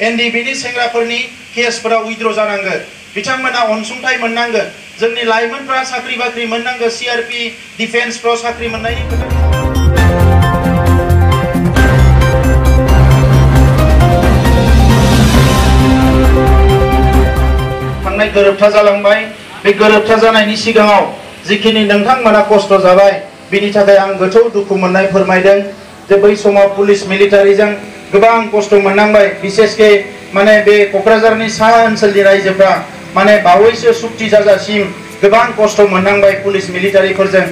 एनडिबिनि सेंग्राफोरनि केसफोरा withdraw जानांगोन बिथांमोना अनसुंथाइ मोननांगोन जोंनि लाइमोनफ्रा साख्रि बाख्रि मोननांगोन सीआरपी डिफेन्सफ्राव साख्रि मोननायनि खोथा थांनाय गोरोबथा जालांबाय बे गोरोबथा जानायनि सिगाङाव जिखिनि नोंथांमोना खस्थ जाबाय बिनि थाखाय आं गोथौ दुखु मोननाय फोरमायदों जे बै समाव पुलिस मिलिटारिजों गोबां खस्थ मोननांबाय विशेषके माने बे कक्राझारनि साहा ओनसोलनि रायजोफ्रा माने बावैसो सुक्ति जाजासिम गोबां खस्थ मोननांबाय पुलिस मिलिटारिफोरजों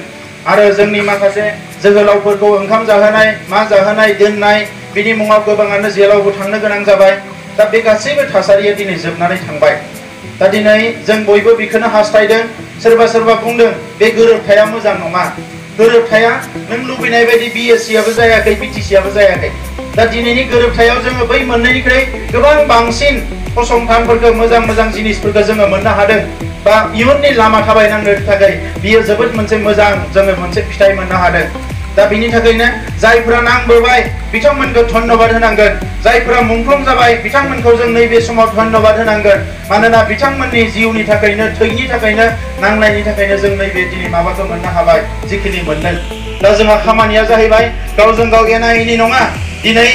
आरो जोंनि माखासे जोहोलावफोरखौ ओंखाम जाहोनाय मा जाहोनाय दोननाय बिनि मुङाव गोबाङानो जेलावबो थांनो गोनां जाबाय दा बे गासैबो थासारिया दिनै जोबनानै थांबाय दा दिनै जों बयबो बेखौनो हास्थायदों सोरबा सोरबा बुंदों बे गोरोबथाया मोजां नङा गोरोबथाया नों लुबैनाय बायदि बीएससी आबो जायाखै बीटीसी आबो जायाखै दा दिनैनि गोरोबथायाव जोङो बै मोननैनिख्रुइ गोबां बांसिन फसंथानफोरखौ मोजां मोजां जिनिसफोरखौ जोङो मोननो हादों बा इयुननि लामा थाबायनांनो थाखाय बियो जोबोद मोनसे मोजां जोङो मोनसे फिथाइ मोननो हादों दा बिनि थाखायनो जायफोरा नांबोबाय बिथांमोनखौ धन्यबाद होनांगोन जायफोरा मुंख्लं जाबाय बिथांमोनखौ जों नैबे समाव धन्यबाद होनांगोन मानोना बिथांमोननि जिउनि थाखायनो थैनि थाखायनो नांनायनि थाखायनो जों नैबे दिनै माबाखौ मोननो हाबाय जिखिनि मोनदों दा जोंहा खामानिया जाहैबाय गावजों गाव एना एनि नङा दिनै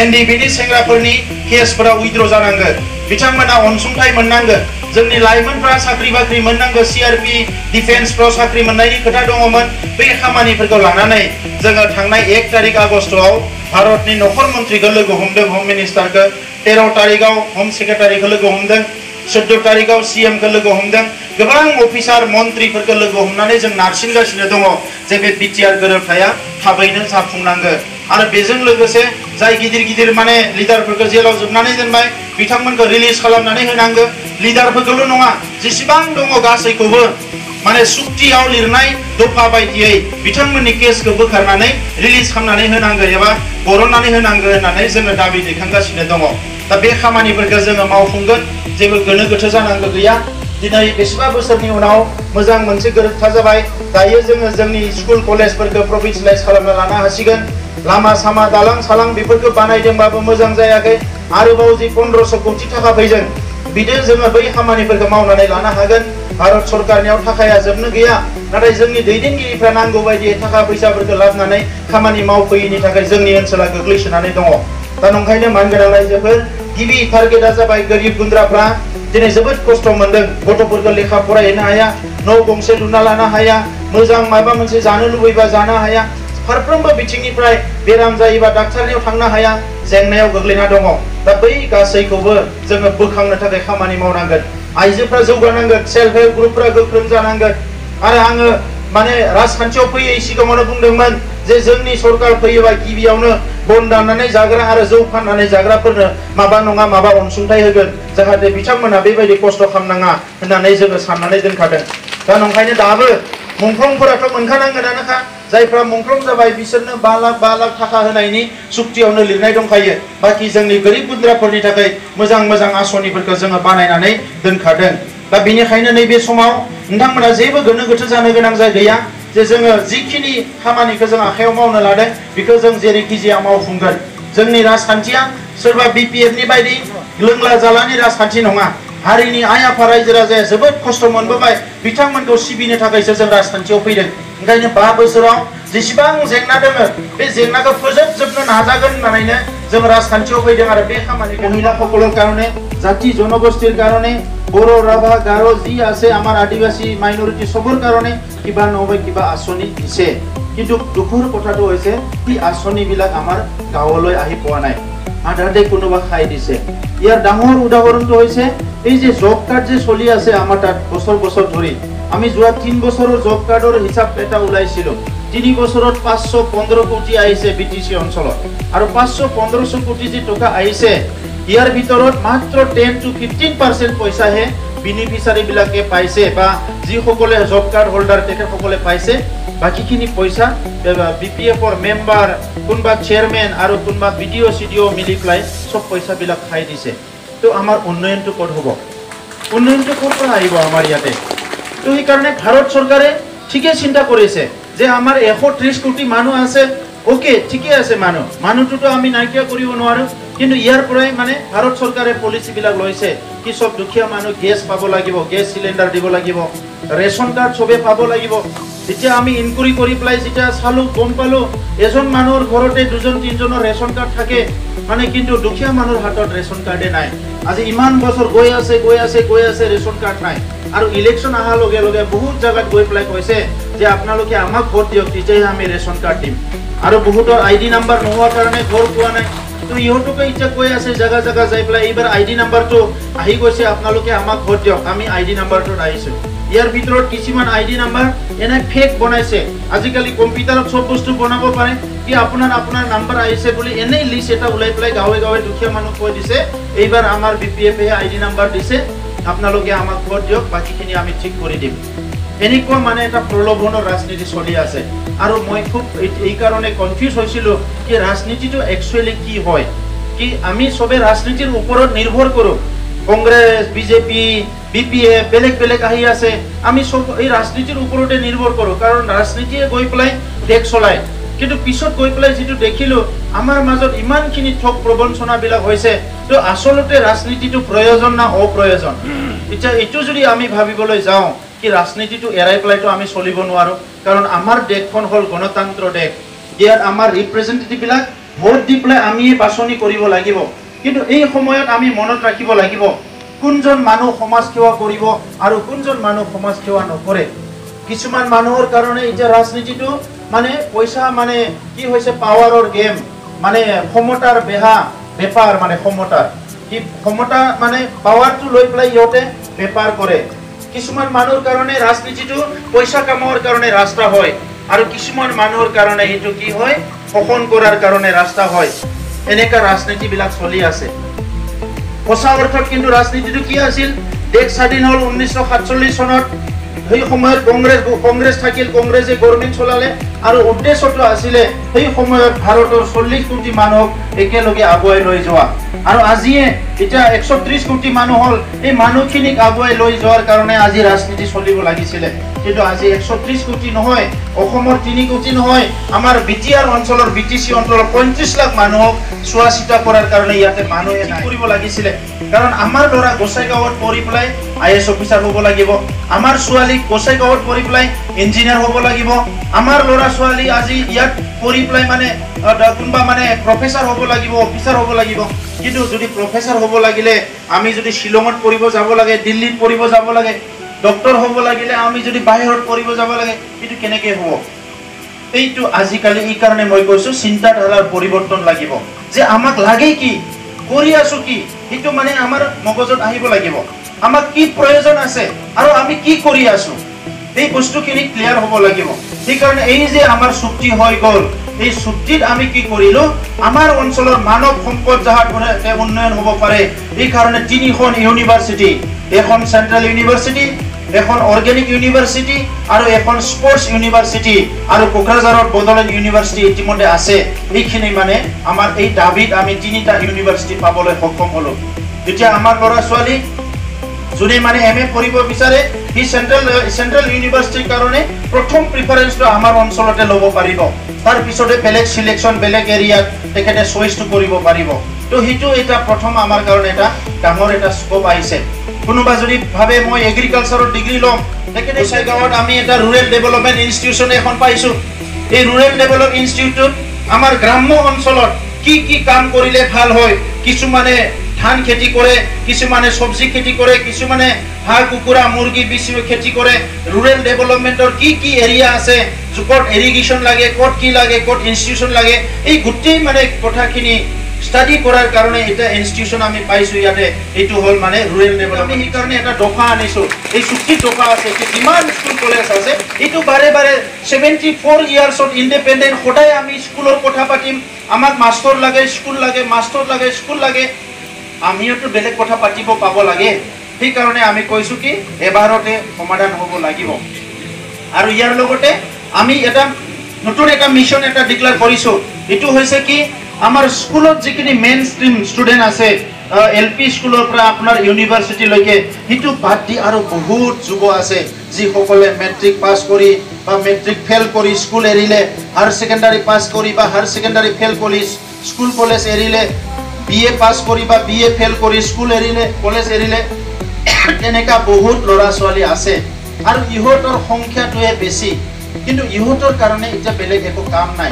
एनडिबिनि सेंग्राफोरनि केसफोरा उइद्र जानांगोन बिथांमोना अनसुंथाइ मोननांगोन जोंनि लाइमोनफ्रा साख्रि बाख्रि मोननांगोन सीआरपी डिफेन्सफ्राव साख्रि मोननायनि खोथा दङमोन बे खामानिफोरखौ लानानै जोङो थांनाय 1 तारिख आगस्टआव भारतनि नखर मन्त्रीखौ लोगो हमदों होम मिनिस्टारखौ 13 तारिखआव होम सेक्रेटारिखौ लोगो हमदों 14 तारिखआव सीएम खौ लोगो हमदों गोबां अफिसार मन्त्रीफोरखौ लोगो हमनानै जों नारसिनगासिनो दङ जे बे बिटिआर गोरोबथाया थाबैनो जाफुंनांगोन आरो बेजों लोगोसे जाय गिदिर गिदिर माने लिडारफोरखौ जेलाव जोबनानै दोनबाय बिथांमोनखौ रिलिज खालामनानै होनांगौ लिडारफोरखौल' नङा जेसेबां दङ गासैखौबो माने सुक्तियाव लिरनाय दफा बायदियै बिथांमोननि केसखौ बोखारनानै रिलिज खालामनानै होनांगौ एबा बरननानै होनांगौ होननानै जोङो दाबि दैखांगासिनो दङ दा बे खामानिफोरखौ जोङो मावफुंगोन जेबो गोनो गोथो जानांगौ गैया दिनै बेसेबा बोसोरनि उनाव मोजां मोनसे गोरोबथा जाबाय दायो जोङो जोंनि स्कुल कलेजफोरखौ प्रभिन्सियेलाइज खालामना लानो हासिगोन लामा सामा दालां सालां बेफोरखौ बानायदोंबाबो मोजां जायाखै आरोबाव जि 1500 कोटी थाखा फैदों बिदि जोङो बै खामानिफोरखौ मावनानै लानो हागोन भारत सरकारनियाव थाखाया जोबनो गैया नाथाय जोंनि दैदेनगिरिफ्रा नांगौ बायदि थाखा फैसाफोरखौ लाबोनानै खामानि मावफैयैनि थाखाय जोंनि ओनसोला गोग्लैसोनानै दङ दा नंखायनो मानगोनां रायजोफोर गिबि टारगेटआ जाबाय गोरिब गुन्द्राफ्रा दिनै जोबोद खस्थ मोनदों गथ'फोरखौ लेखा फरायहोनो हाया न' गंसे लुना लानो हाया मोजां माबा मोनसे जानो लुबैबा जानो हाया फारफ्रोमबो बिथिंनिफ्राय बेराम जायोबा डाक्टारनियाव थांनो हाया जेंनायाव गोग्लैना दङ दा बै गासैखौबो जोङो बोखांनो थाखाय खामानि मावनांगोन आइजोफ्रा जौगानांगोन सेल्फ हेल्प ग्रुपफ्रा गोख्रों जानांगोन आरो आङो माने राजखान्थियाव फैयै सिगाङावनो बुंदोंमोन जे जोंनि सरकार फैयोबा गिबियावनो बन दाननानै जाग्रा आरो जौ फाननानै जाग्राफोरनो माबा नङा माबा अनसुंथाइ होगोन जाहाथे बिथांमोना बेबायदि खस्थ खालामनाङा होननानै जोङो साननानै दोनखादों दा नंखायनो दाबो मुंख्लंफोराथ' मोनखानांगोनानोखा जायफ्रा मुंख्लं जाबाय बिसोरनो 5 लाख थाखा होनायनि सुक्तियावनो लिरनाय दंखायो बाखि जोंनि गोरिब गुन्द्राफोरनि थाखाय मोजां मोजां आसनिफोरखौ जोङो बानायनानै दोनखादों दा बेनिखायनो नैबे समाव नोंथांमोना जेबो गोनो गोथो जानो गोनां गैया जे जोङो जिखिनि खामानिखौ जों आखायाव मावनो लादों बेखौ जों जेरैखि जाया मावफुंगोन जोंनि राजखान्थिया सोरबा बिपिएफनि बायदि लोंला जालानि राजखान्थि नङा हारिनि आइ आफा रायजो राजाया जोबोद खस्थ मोनबोबाय बिथांमोनखौ सिबिनो थाखायसो जों राजखान्थियाव फैदों ओंखायनो 5 बोसोराव जेसेबां जेंना दङ बे जेंनाखौ फोजोबजोबनो नाजागोन होननानैनो जों राजखान्थियाव फैदों आरो बे खामानिखौ महिलाসকলৰ কাৰণে জাতি জনগোষ্ঠীৰ কাৰণে বড়ো ৰাভা গাৰো যি আছে আমাৰ আদিবাসী মাইনৰিটি সবৰ কাৰণে কিবা নহয় কিবা আঁচনি দিছে কিন্তু দুখৰ কথাটো হৈছে এই আঁচনিবিলাক আমাৰ গাঁৱলৈ আহি পোৱা নাই আধাতে কোনোবা খাই দিছে ইয়াৰ ডাঙৰ উদাহৰণটো হৈছে এই যে জব কাৰ্ড যে চলি আছে আমাৰ তাত বছৰ বছৰ ধৰি আমি যোৱা 3 বছৰৰ জব কাৰ্ডৰ হিচাপ এটা ওলাইছিল 3 বছৰত 515 কোটি আহিছে বিটিসি অঞ্চলত আৰু 515 কোটি যে টকা আহিছে ইয়াৰ ভিতৰত মাত্ৰ 10 to 15% পইচাহে বেনিফিচিয়াৰী বিলাকে পাইছে বা যি সকলে জব কাৰ্ড হোল্ডাৰ তেখেত সকলে পাইছে বাকিখিনি পইচা বিপিএফৰ মেম্বাৰ কোনবা চেয়াৰম্যান আৰু কোনবা ভিডিও সিডিও মিলি প্লাই সব পইচা বিলাক খাই দিছে তো আমাৰ উন্নয়নটো ক'ত হ'ব উন্নয়নটো ক'ৰ পৰা আহিব আমাৰ ইয়াতে তো এই কাৰণে ভাৰত চৰকাৰে ঠিকই চিন্তা কৰিছে যে আমাৰ 130 কোটি মানুহ আছে ওকে ঠিকই আছে মানুহটোতো আমি নাইকিয়া কৰিব নোৱাৰো কিন্তু ইয়াৰ পৰাই মানে ভাৰত চৰকাৰে পলিচিবিলাক লৈছে কি সব দুখীয়া মানুহ গেছ পাব লাগিব, গেছ সিলিণ্ডাৰ দিব লাগিব, ৰেচন কাৰ্ড সবে পাব লাগিব। যেতিয়া আমি ইনকুৱাৰী কৰি পেলাই যেতিয়া চালো গম পালো এজন মানুহৰ ঘৰতে দুজন তিনজনৰ ৰেচন কাৰ্ড থাকে মানে, কিন্তু দুখীয়া মানুহৰ হাতত ৰেচন কাৰ্ডে নাই। আজি ইমান বছৰ গৈ আছে ৰেচন কাৰ্ড নাই। আৰু ইলেকশ্যন অহাৰ লগে লগে বহুত জাগাত গৈ পেলাই কৈছে যে আপোনালোকে আমাক ভোট দিয়ক, তেতিয়াহে আমি ৰেচন কাৰ্ড দিম। আৰু বহুতৰ ID নাম্বাৰ নোহোৱাৰ কাৰণে ঘৰ পোৱা নাই। তো ইহঁতকে এতিয়া কৈ আছে জাগা জাগা যাই পেলাই এইবাৰ ID নাম্বাৰটো আহি গৈছে, আপোনালোকে আমাক ভোট দিয়ক, আমি ID নাম্বাৰটোত আহিছোঁ। ইয়াৰ ভিতৰত কিছুমান ID নাম্বাৰ এনে ফেক বনাইছে। আজিকালি কম্পিউটাৰত সব বস্তু বনাব পাৰে কি আপোনাৰ নাম্বাৰ আহিছে বুলি এনেই লিষ্ট এটা ওলাই পেলাই গাঁৱে গাঁৱে দুখীয়া মানুহ কৈ দিছে এইবাৰ আমাৰ BPF ID নাম্বাৰ দিছে, আপোনালোকে আমাক ভোট দিয়ক, বাকীখিনি আমি ঠিক কৰি দিম। এনেকুৱা মানে এটা প্ৰলোভনৰ ৰাজনীতি চলি আছে। আৰু মই খুব এই কাৰণে কনফিউজ হৈছিলোঁ কি ৰাজনীতিটো একচুৱেলি কি হয়, কি আমি সবে ৰাজনীতিৰ ওপৰত নিৰ্ভৰ কৰোঁ। কংগ্ৰেছ, BJP, BPF বেলেগ বেলেগ আহি আছে, আমি সব এই ৰাজনীতিৰ ওপৰতে নিৰ্ভৰ কৰোঁ, কাৰণ ৰাজনীতিয়ে গৈ পেলাই দেশ চলায়। কিন্তু পিছত গৈ পেলাই যিটো দেখিলোঁ আমাৰ মাজত ইমানখিনি ঠগ প্ৰবঞ্চনাবিলাক হৈছে, তো আচলতে ৰাজনীতিটো প্ৰয়োজন না অপ্ৰয়োজন। এতিয়া এইটো যদি আমি ভাবিবলৈ যাওঁ কি ৰাজনীতিটো এৰাই পেলাইতো আমি চলিব নোৱাৰোঁ, কাৰণ আমাৰ দেশখন হ'ল গণতন্ত্ৰ দেশ। ইয়াত আমাৰ ৰিপ্ৰেজেণ্টেটিভবিলাক ভোট দি পেলাই আমি বাছনি কৰিব লাগিব। কিন্তু এই সময়ত আমি মনত ৰাখিব লাগিব কোনজন মানুহ সমাজ সেৱা কৰিব আৰু কোনজন মানুহ সমাজ সেৱা নকৰে। কিছুমান মানুহৰ কাৰণে এতিয়া ৰাজনীতিটো মানে পইচা মানে কি হৈছে পাৱাৰৰ গেম, মানে ক্ষমতাৰ বেপাৰ, মানে ক্ষমতা মানে পাৱাৰটো লৈ পেলাই ইহঁতে বেপাৰ কৰে। কিছুমান মানুহৰ কাৰণে ৰাজনীতিটো পইচা কামাবৰ কাৰণে ৰাস্তা হয়, আৰু কিছুমান মানুহৰ কাৰণে এইটো কি হয় শোষণ কৰাৰ কাৰণে ৰাস্তা হয়। এনেকা ৰাজনীতিবিলাক চলি আছে। সঁচা অৰ্থত কিন্তু ৰাজনীতিটো কি আছিল, দেশ স্বাধীন হ'ল 1947 চনত। সেই সময়ত কংগ্ৰেছ থাকিল, কংগ্ৰেছে গভৰ্ণমেণ্ট চলালে, আৰু উদ্দেশ্যটো আছিলে সেই সময়ত ভাৰতৰ 40 কোটি মানুহক একেলগে আগুৱাই লৈ যোৱা। আৰু আজিয়ে এতিয়া 130 কোটি মানুহ হ'ল, এই মানুহখিনিক আগুৱাই লৈ যোৱাৰ কাৰণে আজি ৰাজনীতি চলিব লাগিছিলে। কিন্তু আজি 130 কোটি নহয়, অসমৰ 3 কোটি নহয়, আমাৰ BTR অঞ্চলৰ BTC অঞ্চলৰ 35 লাখ মানুহক চোৱা চিতা কৰাৰ কাৰণে ইয়াতে মানুহে কৰিব লাগিছিলে। কাৰণ আমাৰ ল'ৰা গোসাইগাঁৱত পঢ়ি পেলাই IAS অফিচাৰ হ'ব লাগিব, আমাৰ ছোৱালী গোসাইগাঁৱত পঢ়ি পেলাই ইঞ্জিনিয়াৰ হ'ব লাগিব, আমাৰ ল'ৰা ছোৱালী আজি ইয়াত পঢ়ি পেলাই মানে কোনোবা মানে প্ৰফেচাৰ হ'ব লাগিব, অফিচাৰ হ'ব লাগিব। কিন্তু যদি প্ৰফেচাৰ হ'ব লাগিলে আমি যদি শ্বিলঙত পঢ়িব যাব লাগে, দিল্লীত পঢ়িব যাব লাগে, ডক্টৰ হ'ব লাগিলে আমি যদি বাহিৰত পঢ়িব যাব লাগে, এইটো কেনেকৈ হ'ব? এইটো আজিকালি এই কাৰণে মই কৈছোঁ চিন্তাধাৰাৰ পৰিৱৰ্তন লাগিব, যে আমাক লাগে কি, কৰি আছো কি, সেইটো মানে আমাৰ মগজত আহিব লাগিব। আমাক কি প্ৰয়োজন আছে আৰু আমি কি কৰি আছো, এই বস্তুখিনি ক্লিয়াৰ হ'ব লাগিব। সেইকাৰণে এই যে আমাৰ চুক্তি হৈ গ'ল, এই চুক্তিত আমি কি কৰিলোঁ, আমাৰ অঞ্চলৰ মানৱ সম্পদ যাহাত উন্নয়ন হ'ব পাৰে, এই কাৰণে 3খন ইউনিভাৰ্চিটি, এখন চেণ্ট্ৰেল ইউনিভাৰ্চিটি, এখন অৰ্গেনিক ইউনিভাৰ্চিটি আৰু এখন স্পৰ্টছ ইউনিভাৰ্চিটি, আৰু কোকৰাঝাৰত বড়োলেণ্ড ইউনিভাৰ্চিটি ইতিমধ্যে আছে। এইখিনি মানে আমাৰ এই দাবীত আমি 3টা ইউনিভাৰ্চিটি পাবলৈ সক্ষম হ'লোঁ। এতিয়া আমাৰ ল'ৰা ছোৱালী যোনে মানে MA পঢ়িব বিচাৰে, সি চেণ্ট্ৰেল ইউনিভাৰ্চিটিৰ কাৰণে প্ৰথম প্ৰিফাৰেঞ্চটো আমাৰ অঞ্চলতে ল'ব পাৰিব। তাৰ পিছতে বেলেগ চিলেকশ্যন বেলেগ এৰিয়াত তেখেতে চইচটো কৰিব পাৰিব। তো সেইটো এটা প্ৰথম আমাৰ কাৰণে এটা ডাঙৰ এটা স্কোপ আহিছে। কোনোবা যদি ভাবে মই এগ্ৰিকালচাৰত ডিগ্ৰী ল'ম, তেখেতে গোসাইগাঁৱত আমি এটা ৰুৰেল ডেভেলপমেণ্ট ইনষ্টিটিউশ্যন এখন পাইছোঁ। এই ৰুৰেল ডেভেলপ ইনষ্টিটিউটত আমাৰ গ্ৰাম্য অঞ্চলত কি কি কাম কৰিলে ভাল হয়, কিছুমানে ধান খেতি কৰে, কিছুমানে চব্জি খেতি কৰে, কিছুমানে হাঁহ কুকুৰা মুৰ্গী বেছি খেতি কৰে। ৰুৰেল ডেভেলপমেণ্টৰ কি কি এৰিয়া আছে, ক'ত ইৰিগেশ্যন লাগে, ক'ত কি লাগে, ক'ত ইনষ্টিটিউশ্যন লাগে, এই গোটেই মানে কথাখিনি ষ্টাডি কৰাৰ কাৰণে এটা ইনষ্টিটিউশ্যন আমি পাইছোঁ ইয়াতে। এইটো হ'ল মানে ৰুৰেল ডেভেলপমেণ্ট। আমি সেইকাৰণে এটা দফা আনিছোঁ, এই চুক্তিৰ দফা আছে কি যিমান স্কুল কলেজ আছে, এইটো বাৰে 74 ইয়াৰ্ছত ইণ্ডিপেণ্ডেণ্ট সদায় আমি স্কুলৰ কথা পাতিম। আমাক মাষ্টৰ লাগে, স্কুল লাগে, মাষ্টৰ লাগে, স্কুল লাগে, আমিওতো বেলেগ কথা পাতিব পাব লাগে। সেইকাৰণে আমি কৈছোঁ কি এবাৰতে সমাধান হ'ব লাগিব। আৰু ইয়াৰ লগতে আমি এটা নতুন এটা মিছন এটা ডিক্লেয়াৰ কৰিছোঁ। এইটো হৈছে কি আমাৰ স্কুলত যিখিনি মেইন ষ্ট্ৰীম ষ্টুডেণ্ট আছে, LP স্কুলৰ পৰা আপোনাৰ ইউনিভাৰ্চিটিলৈকে, সেইটো বাদ দি আৰু বহুত যুৱ আছে যিসকলে মেট্ৰিক পাছ কৰি বা মেট্ৰিক ফেইল কৰি স্কুল এৰিলে, হায়াৰ ছেকেণ্ডাৰী পাছ কৰি বা হায়াৰ ছেকেণ্ডাৰী ফেইল কৰি স্কুল কলেজ এৰিলে, BA পাছ কৰি বা BA ফেল কৰি স্কুল এৰিলে কলেজ এৰিলে এনেকা বহুত ল'ৰা ছোৱালী আছে আৰু ইহঁতৰ সংখ্যাটোৱে বেছি কিন্তু ইহঁতৰ কাৰণে এতিয়া বেলেগ একো কাম নাই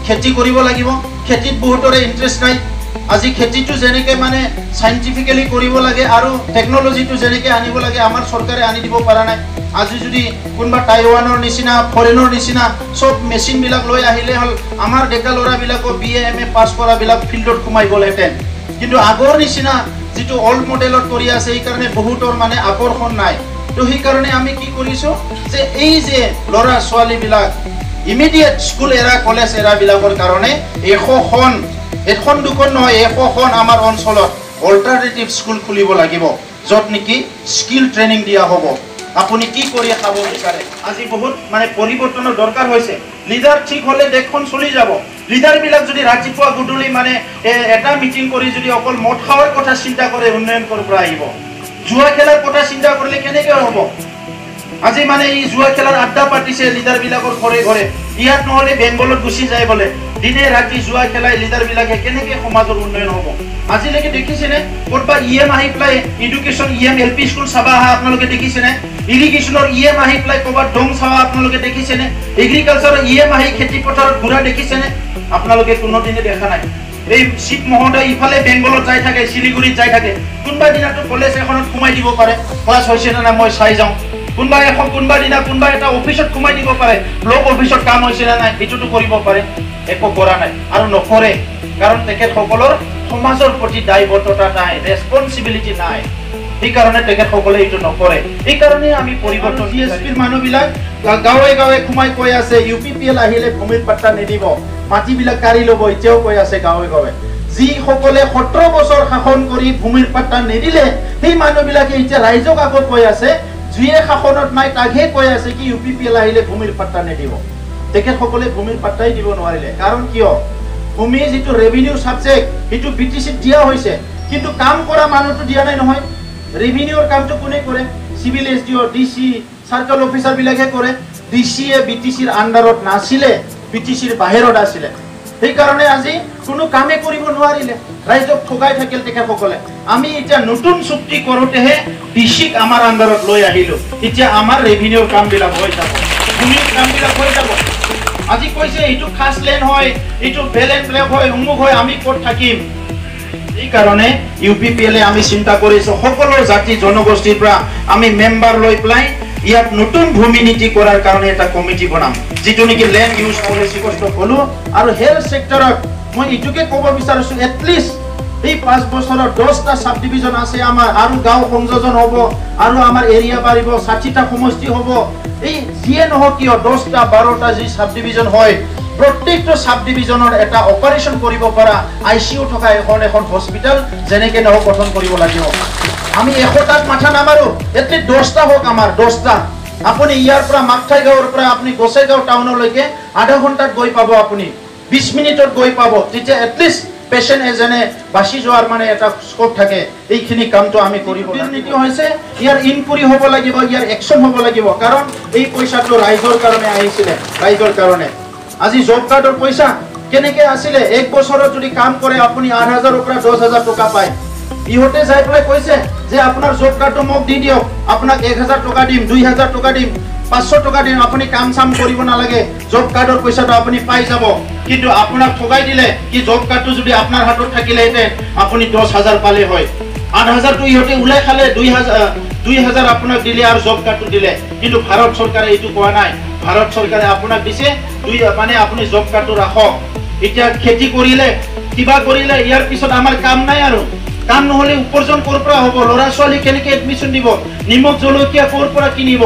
খেতি কৰিব লাগিব খেতিত বহুতৰে ইন্টাৰেষ্ট নাই আজি খেতিটো যেনেকে মানে সাইন্টিফিক্যালি কৰিব লাগে আৰু টেকনলজিটো যেনেকে আনিব লাগে আমাৰ চৰকাৰে আনি দিব পৰা নাই আজি যদি কোনবা টাইৱানৰ নিচিনা ফৰেনৰ নিচিনা সব মেচিন বিলাক লৈ আহিলে হল আমাৰ ডেকা ল'ৰা বিলাকো BA MA পাছ কৰা বিলাক ফিল্ডত সোমাই গ'লেহেঁতেন কিন্তু আগৰ নিচিনা যেটো অল্ড মডেলত কৰি আছে এই কাৰণে বহুতৰ মানে আকৰ্ষণ নাই তো সেই কাৰণে আমি কি কৰিছো যে এই যে ল'ৰা ছোৱালী বিলাক ইমিডিয়েট স্কুল এৰা কলেজ এৰা বিলাকৰ কাৰণে এখন দুখন নহয় এখন আমাৰ অঞ্চলত অল্টাৰনেটিভ স্কুল খুলিব লাগিব যত নেকি স্কিল ট্ৰেনিং দিয়া হ'ব আপুনি কি কৰি খাব বিচাৰে আজি বহুত মানে পৰিৱৰ্তনৰ দৰকাৰ হৈছে লিডাৰ ঠিক হলে দেখখন চলি যাব লিডাৰ বিলাক যদি ৰাতিপুৱা গুডুলি মানে এটা মিটিং কৰি যদি অকল মদ খাৱাৰ কথা চিন্তা কৰে উন্নয়ন কৰ পৰা আহিব জুৱা খেলাৰ কথা চিন্তা কৰিলে কেনেকৈ হ'ব আজি মানে এই জুৱা খেলাৰ আড্ডা পাতিছে লিডাৰ বিলাকৰ ঘৰে ঘৰে ইয়াত নহলে বেংগলত গুচি যায় বলে দিনে ৰাতি জুৱা খেলাই লিডাৰ বিলাকে কেনেকৈ সমাজৰ উন্নয়ন হ'ব আজিলৈকে দেখিছেনে ক'ৰবা EM আহি ply education EM LP school চাবা আপোনালোকে দেখিছেনে ইৰিগেশ্যনৰ EM আহি প্লাই ক'ৰবাত ডং চাবা আপোনালোকে দেখিছেনে এগ্ৰিকালচাৰৰ EM আহি খেতি পথাৰত ঘূৰা দেখিছেনে আপোনালোকে কোনোদিনে দেখা নাই এই শিৱ মহোদয় ইফালে বেংগলত যাই থাকে শিলিগুৰিত যাই থাকে কোনবা দিনাটো কলেজ এখনত সোমাই দিব পাৰে ক্লাছ হৈছে না মই চাই যাওঁ কোনবা দিনা কোনবা এটা অফিচত সোমাই দিব পাৰে ব্লক অফিচত কাম হৈছে না নাই এটোটো কৰিব পাৰে একো কৰা নাই আৰু নকৰে কাৰণ তেখেতসকলৰ সমাজৰ প্ৰতি দায়বদ্ধতা নাই ৰেসপন্সিবিলিটি নাই এই কাৰণে তেখেতসকলে এটো নকৰে এই কাৰণে আমি পৰিৱৰ্তন CSPৰ মানুহবিলাক গাঁৱে গাঁৱে ঘুমাই কৈ আছে UPPL আহিলে ভূমিৰ পাট্টা নিদিব মাটিবিলাক কাঢ়ি ল'ব এতিয়াও কৈ আছে গাঁৱে গাঁৱে যি সকলে 17 বছৰ শাসন কৰি ভূমিৰ পাট্টা নিদিলে সেই মানুহবিলাকে এতিয়া ৰাইজক আকৌ কৈ আছে যিয়ে শাসনত নাই তাকহে কৈ আছে কি UPPL আহিলে ভূমিৰ পাট্টা নিদিব তেখেতসকলে ভূমিৰ পাট্টাই দিব নোৱাৰিলে কাৰণ কিয় ভূমি যেটো ৰেভিনিউ সাবজেক্ট এটো BTC দিয়া হৈছে কিন্তু কাম কৰা মানুহটো দিয়া নাই নহয় ৰেভিনিউৰ কামটো কোনে কৰে civil SDO DC circle officer বিলাকে কৰে DC এ BTCৰ আন্ডাৰত নাছিলে BTCৰ বাহিৰত আছিল এই কাৰণে আজি কোনো কামে কৰিব নোৱাৰিলে ৰাইজক ঠগাই থাকিল তেখেতসকলে আমি এতিয়া নতুন চুক্তি কৰোতেহে ডিসিক আমাৰ আন্ডাৰত লৈ আহিলো এতিয়া আমাৰ ৰেভিনিউৰ কাম বিলাক হৈ যাব ভূমিৰ কাম বিলাক হৈ যাব আজি কৈছে এটো খাস লেন হয় এটো বেলেন্স ব্লক হয় উমুক হয় আমি ক'ত থাকিম এই কাৰণে UPPL আমি চিন্তা কৰিছো সকলো জাতি জনগোষ্ঠীৰ পৰা আমি মেম্বাৰ লৈ প্লাই ইয়াত নতুন ভূমি নীতি কৰাৰ কাৰণে এটা কমিটি বনাম যেটো নেকি ল্যান্ড ইউজ পলিসি কষ্ট হলো আৰু হেলথ সেক্টৰত মই ইটুকে ক'ব বিচাৰিছো এটলিষ্ট এই 5 বছৰৰ 10টা সাব ডিভিজন আছে আমাৰ আৰু গাঁও সংযোজন হ'ব আৰু আমাৰ এৰিয়া বাঢ়িব 60টা সমষ্টি হ'ব এই যিয়ে নহওক কিয় 10টা 12টা যি সাব ডিভিজন হয় প্ৰত্যেকটো সাব ডিভিজনৰ এটা অপাৰেশন কৰিব পৰা ICU থকা এখন হস্পিটাল যেনেকে নহওক গঠন কৰিব লাগিব আমি 100টাত মাথা নামাৰো এটলি 10টা হোক আমাৰ 10টা আপুনি ইয়াৰ পৰা মাকঠাই গাঁৱৰ পৰা আপুনি গোসাইগাঁও টাউনলৈকে আধা ঘণ্টাত গৈ পাব আপুনি 20 মিনিটত গৈ পাব তেতিয়া এটলিষ্ট পেশেন্ট এজনে বাসি যোৱাৰ মানে এটা স্কোপ থাকে এইখিনি কামটো আমি কৰিব নীতি হৈছে ইয়াৰ ইনকুৰি হ'ব লাগিব ইয়াৰ একশন হ'ব লাগিব কাৰণ এই পইচাটো ৰাইজৰ কাৰণে আহিছিল ৰাইজৰ কাৰণে আজি জব কাৰ্ডৰ পইচা কেনেকে আছিল এক বছৰত যদি কাম কৰে আপুনি 8000 পৰা 10000 টকা পায় ইহতে যাই পেলাই কৈছে যে আপোনাৰ জব কাৰ্ডটো মোক দি দিয়ক আপোনাক 1000 টকা দিম 2000 টকা দিম 500 টকা দিম আপুনি কাম সাম কৰিব নালাগে জব কাৰ্ডৰ পইচাটো আপুনি পাই যাব কিন্তু আপোনাক ঠগাই দিলে কি জব কাৰ্ডটো যদি আপোনাৰ হাতত থাকিলেহেঁতেন আপুনি 10000 পালে হয় 8000 টো ইহতে উলাই খালে 2000 আপোনাক দিলে আৰু জব কাৰ্ডটো দিলে কিন্তু ভাৰত চৰকাৰে এটো কোৱা নাই ভাৰত চৰকাৰে আপোনাক দিছে মানে আপুনি জব কাৰ্ডটো ৰাখক এতিয়া খেতি কৰিলে কিবা কৰিলে ইয়াৰ পিছত আমাৰ কাম নাই আৰু কাম নহলে উপাৰ্জন কৰ পৰা হ'ব লৰা ছোৱালী কেনেকে এডমিশন দিব নিমক জলকীয়া কৰ পৰা কিনিব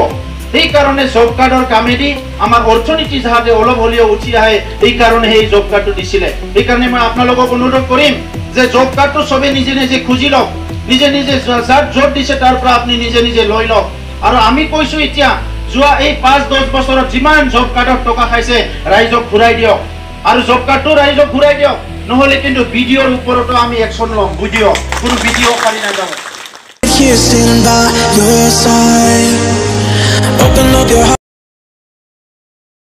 এই কাৰণে জব কাৰ্ডৰ কামেদি আমাৰ অৰ্থনীতি যাতে অলপ হলিও উঠি আহে এই কাৰণে এই জব কাৰ্ডটো দিছিলে এই কাৰণে মই আপোনালোকক অনুৰোধ কৰিম যে জব কাৰ্ডটো সবে নিজে নিজে খুজি লওক নিজে নিজে যাৰ জব দিছে তাৰ পৰা আপুনি নিজে নিজে লৈ লওক আৰু আমি কৈছো এতিয়া যোৱা এই 5-10 বছৰত যিমান জব কাৰ্ডৰ টকা খাইছে ৰাইজক ঘূৰাই দিয়ক আৰু জব কাৰ্ডটো ৰাইজক ঘূৰাই দিয়ক নহলে কিন্তু ভিডিঅ'ৰ ওপৰতো আমি একশন লম ভিডিঅ কোনো ভিডিঅ খালি না যাব